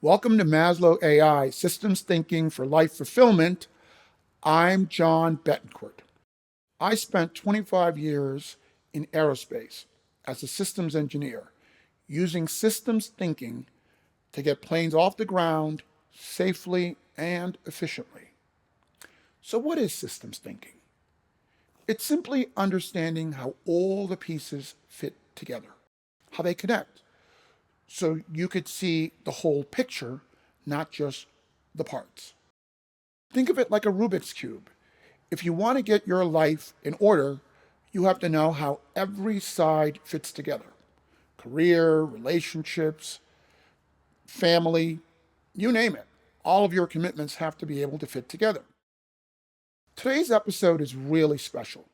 Welcome to Maslow AI, Systems Thinking for Life Fulfillment. I'm John Betancourt. I spent 25 years in aerospace as a systems engineer, using systems thinking to get planes off the ground safely and efficiently. So what is systems thinking? It's simply understanding how all the pieces fit together, how they connect, so you could see the whole picture, not just the parts. Think of it like a Rubik's Cube. If you want to get your life in order, you have to know how every side fits together. Career, relationships, family, you name it. All of your commitments have to be able to fit together. Today's episode is really special.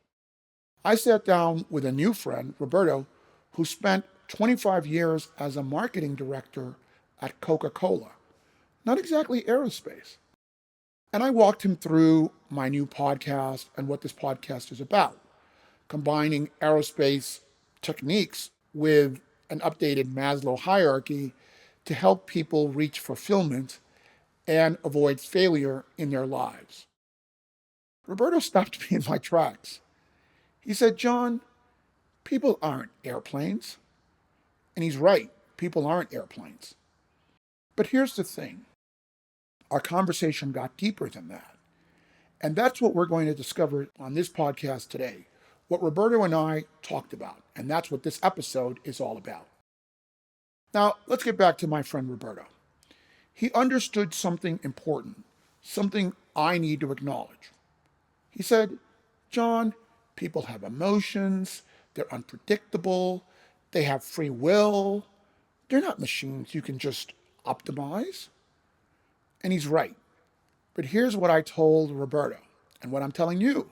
I sat down with a new friend, Roberto, who spent 25 years as a marketing director at Coca-Cola. Not exactly aerospace. And I walked him through my new podcast and what this podcast is about, combining aerospace techniques with an updated Maslow hierarchy to help people reach fulfillment and avoid failure in their lives. Roberto stopped me in my tracks. He said, John, people aren't airplanes. And he's right, people aren't airplanes. But here's the thing. Our conversation got deeper than that. And that's what we're going to discover on this podcast today, what Roberto and I talked about. And that's what this episode is all about. Now, let's get back to my friend Roberto. He understood something important, something I need to acknowledge. He said, John, people have emotions, they're unpredictable, they have free will, they're not machines you can just optimize. And he's right. But here's what I told Roberto and what I'm telling you.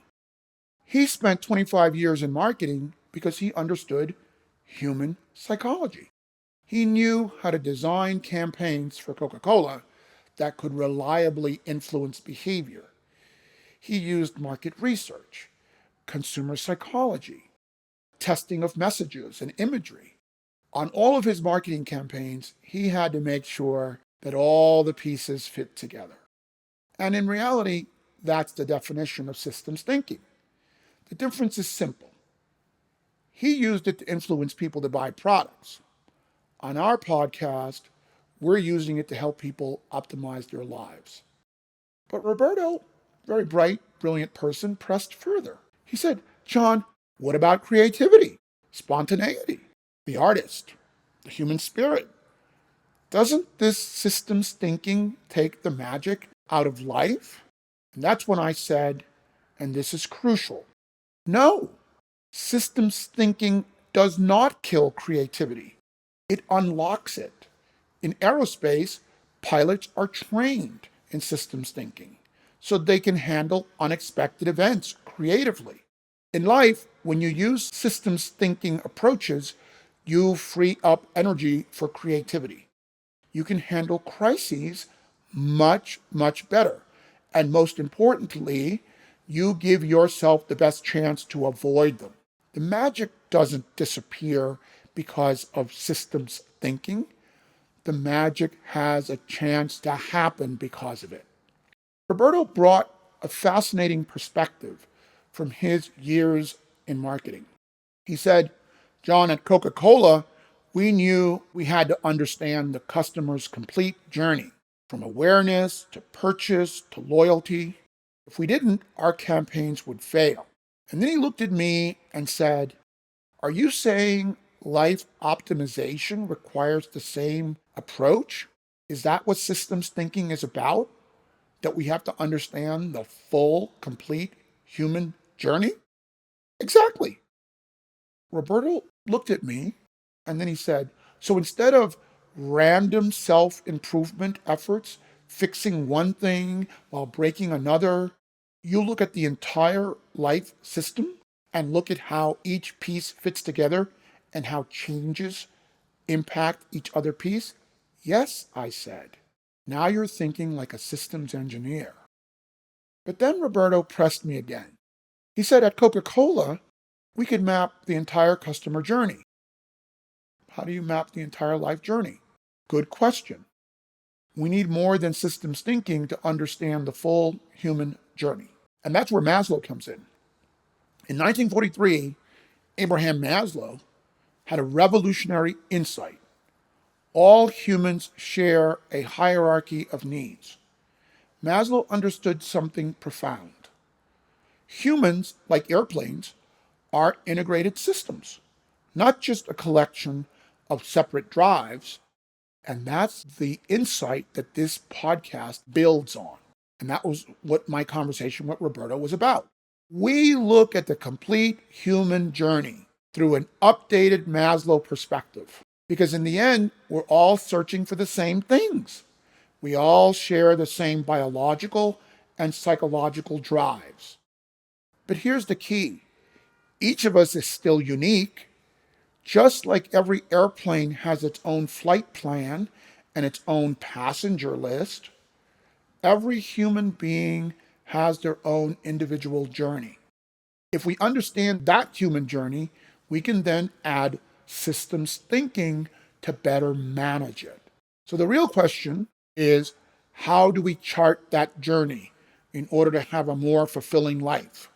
He spent 25 years in marketing because he understood human psychology. He knew how to design campaigns for Coca-Cola that could reliably influence behavior. He used market research, consumer psychology, testing of messages and imagery. On all of his marketing campaigns, he had to make sure that all the pieces fit together. And in reality, that's the definition of systems thinking. The difference is simple. He used it to influence people to buy products. On our podcast, we're using it to help people optimize their lives. But Roberto, very bright, brilliant person, pressed further. He said, John, what about creativity, spontaneity, the artist, the human spirit? Doesn't this systems thinking take the magic out of life? And that's when I said, and this is crucial, no, systems thinking does not kill creativity. It unlocks it. In aerospace, pilots are trained in systems thinking so they can handle unexpected events creatively. In life, when you use systems thinking approaches, you free up energy for creativity. You can handle crises much, much better. And most importantly, you give yourself the best chance to avoid them. The magic doesn't disappear because of systems thinking. The magic has a chance to happen because of it. Roberto brought a fascinating perspective from his years in marketing. He said, John, at Coca-Cola, we knew we had to understand the customer's complete journey, from awareness to purchase to loyalty. If we didn't, our campaigns would fail. And then he looked at me and said, are you saying life optimization requires the same approach? Is that what systems thinking is about? That we have to understand the full, complete human journey? Exactly. Roberto looked at me and then he said, so instead of random self-improvement efforts, fixing one thing while breaking another, you look at the entire life system and look at how each piece fits together and how changes impact each other piece? Yes, I said. Now you're thinking like a systems engineer. But then Roberto pressed me again. He said at Coca-Cola, we could map the entire customer journey. How do you map the entire life journey? Good question. We need more than systems thinking to understand the full human journey. And that's where Maslow comes in. In 1943, Abraham Maslow had a revolutionary insight. All humans share a hierarchy of needs. Maslow understood something profound. Humans, like airplanes, are integrated systems, not just a collection of separate drives. And that's the insight that this podcast builds on. And that was what my conversation with Roberto was about. We look at the complete human journey through an updated Maslow perspective. Because in the end, we're all searching for the same things. We all share the same biological and psychological drives. But here's the key. Each of us is still unique. Just like every airplane has its own flight plan and its own passenger list, every human being has their own individual journey. If we understand that human journey, we can then add systems thinking to better manage it. So the real question is, how do we chart that journey in order to have a more fulfilling life?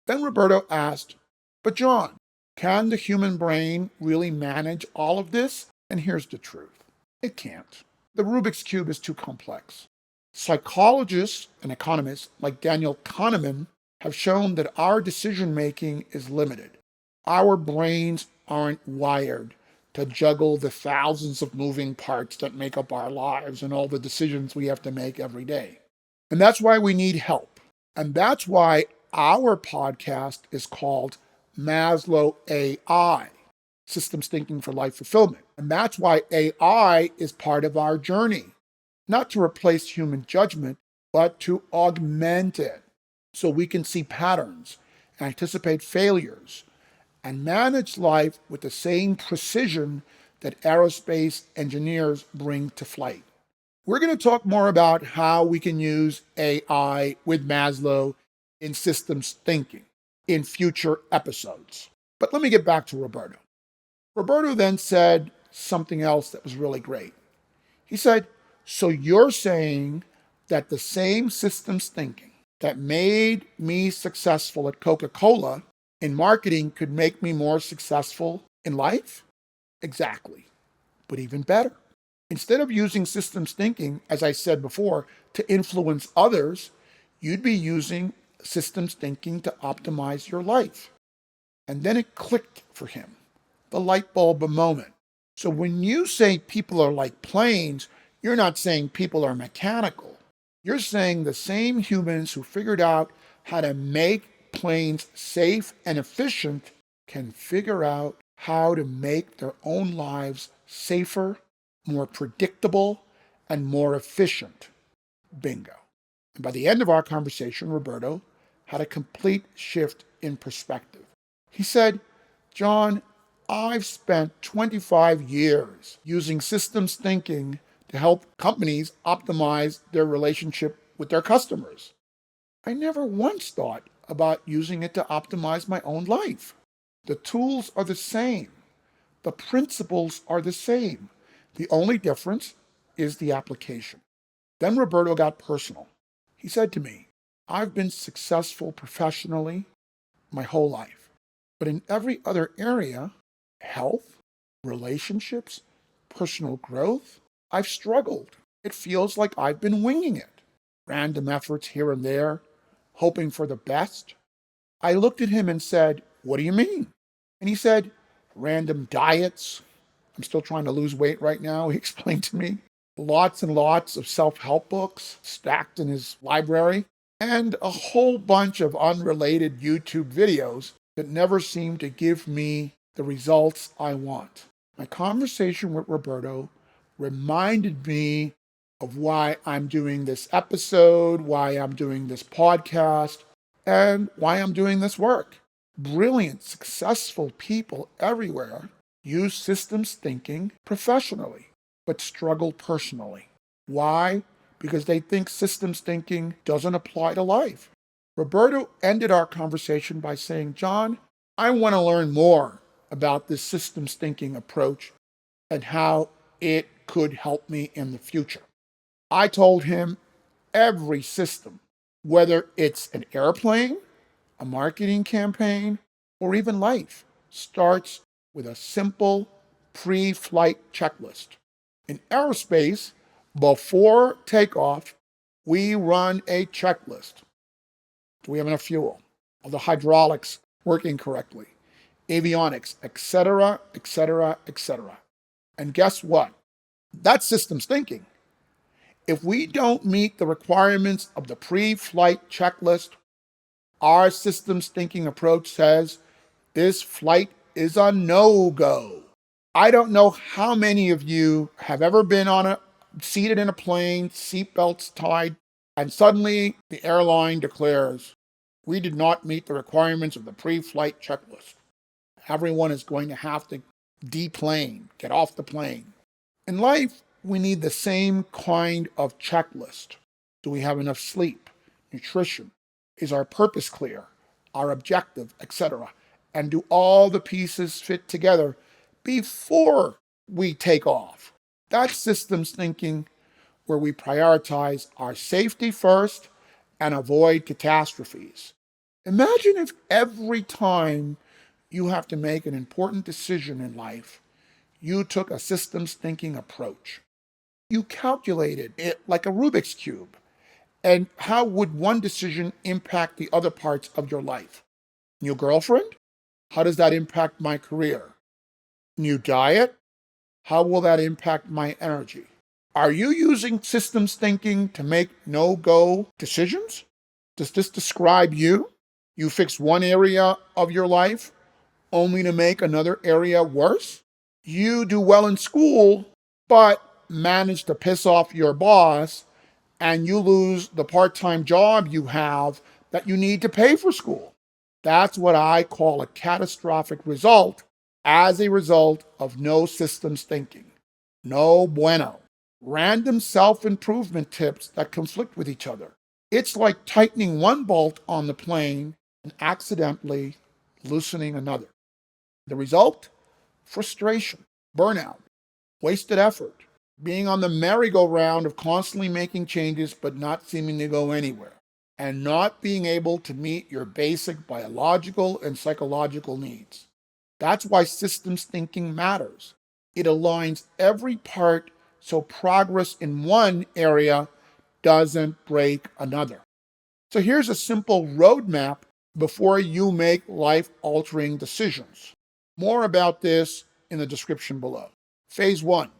Then Roberto asked, but John, can the human brain really manage all of this? And here's the truth. It can't. The Rubik's Cube is too complex. Psychologists and economists like Daniel Kahneman have shown that our decision-making is limited. Our brains aren't wired to juggle the thousands of moving parts that make up our lives and all the decisions we have to make every day. And that's why we need help. And that's why our podcast is called Maslow AI, Systems Thinking for Life Fulfillment. And that's why AI is part of our journey, not to replace human judgment, but to augment it so we can see patterns, anticipate failures, and manage life with the same precision that aerospace engineers bring to flight. We're going to talk more about how we can use AI with Maslow in systems thinking in future episodes. But let me get back to Roberto. Roberto then said something else that was really great. He said, so you're saying that the same systems thinking that made me successful at Coca-Cola in marketing could make me more successful in life? Exactly, but even better. Instead of using systems thinking, as I said before, to influence others, you'd be using systems thinking to optimize your life. And then it clicked for him, the light bulb moment. So when you say people are like planes, you're not saying people are mechanical. You're saying the same humans who figured out how to make planes safe and efficient can figure out how to make their own lives safer, more predictable, and more efficient. Bingo. And by the end of our conversation, Roberto had a complete shift in perspective. He said, John, I've spent 25 years using systems thinking to help companies optimize their relationship with their customers. I never once thought about using it to optimize my own life. The tools are the same. The principles are the same. The only difference is the application. Then Roberto got personal. He said to me, I've been successful professionally my whole life, but in every other area, health, relationships, personal growth, I've struggled. It feels like I've been winging it. Random efforts here and there, hoping for the best. I looked at him and said, what do you mean? And he said, random diets. I'm still trying to lose weight right now, he explained to me. Lots and lots of self-help books stacked in his library, and a whole bunch of unrelated YouTube videos that never seem to give me the results I want. My conversation with Roberto reminded me of why I'm doing this episode, why I'm doing this podcast, and why I'm doing this work. Brilliant, successful people everywhere use systems thinking professionally, but struggle personally. Why? Because they think systems thinking doesn't apply to life. Roberto ended our conversation by saying, John, I want to learn more about this systems thinking approach and how it could help me in the future. I told him every system, whether it's an airplane, a marketing campaign, or even life, starts with a simple pre flight checklist. In aerospace, before takeoff, we run a checklist. Do we have enough fuel? Are the hydraulics working correctly? Avionics, etc., etc., etc. And guess what? That's systems thinking. If we don't meet the requirements of the pre flight checklist, our systems thinking approach says this flight is a no go. I don't know how many of you have ever been seated in a plane, seatbelts tied, and suddenly the airline declares, we did not meet the requirements of the pre flight checklist. Everyone is going to have to deplane, get off the plane. In life, we need the same kind of checklist. Do we have enough sleep, nutrition? Is our purpose clear, our objective, etc.? And do all the pieces fit together before we take off? That's systems thinking, where we prioritize our safety first and avoid catastrophes. Imagine if every time you have to make an important decision in life, you took a systems thinking approach. You calculated it like a Rubik's Cube. And how would one decision impact the other parts of your life? New girlfriend? How does that impact my career? New diet? How will that impact my energy? Are you using systems thinking to make no-go decisions? Does this describe you? You fix one area of your life only to make another area worse? You do well in school, but manage to piss off your boss, and you lose the part-time job you have that you need to pay for school. That's what I call a catastrophic result as a result of no systems thinking. No bueno. Random self-improvement tips that conflict with each other. It's like tightening one bolt on the plane and accidentally loosening another. The result? Frustration, burnout, wasted effort, being on the merry-go-round of constantly making changes but not seeming to go anywhere, and not being able to meet your basic biological and psychological needs. That's why systems thinking matters. It aligns every part so progress in one area doesn't break another. So here's a simple roadmap before you make life-altering decisions. More about this in the description below. Phase 1,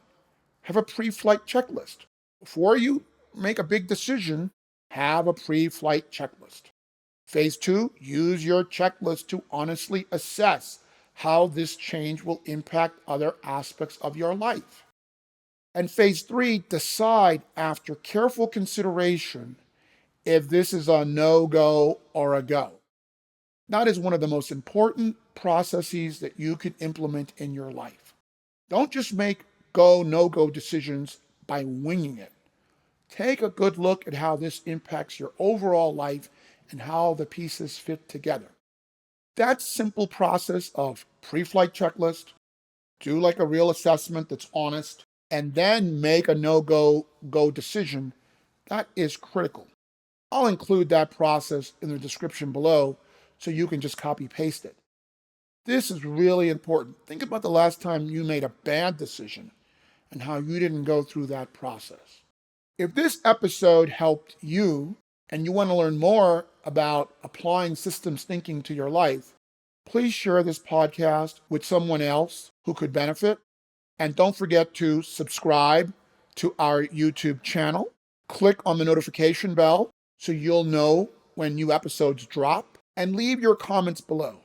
have a pre-flight checklist. Before you make a big decision, have a pre-flight checklist. Phase 2, use your checklist to honestly assess how this change will impact other aspects of your life. And phase 3, decide after careful consideration if this is a no-go or a go. That is one of the most important processes that you can implement in your life. Don't just make go, no-go decisions by winging it. Take a good look at how this impacts your overall life and how the pieces fit together. That simple process of pre-flight checklist, do like a real assessment that's honest, and then make a no-go, go decision, that is critical. I'll include that process in the description below so you can just copy paste it. This is really important. Think about the last time you made a bad decision and how you didn't go through that process. If this episode helped you and you want to learn more about applying systems thinking to your life, please share this podcast with someone else who could benefit. And don't forget to subscribe to our YouTube channel. Click on the notification bell so you'll know when new episodes drop. And leave your comments below.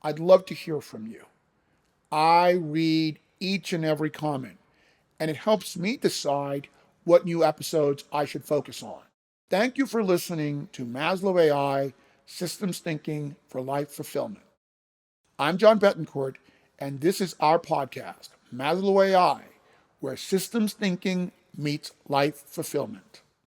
I'd love to hear from you. I read each and every comment, and it helps me decide what new episodes I should focus on. Thank you for listening to Maslow AI, Systems Thinking for Life Fulfillment. I'm John Betancourt, and this is our podcast, Maslow AI, where systems thinking meets life fulfillment.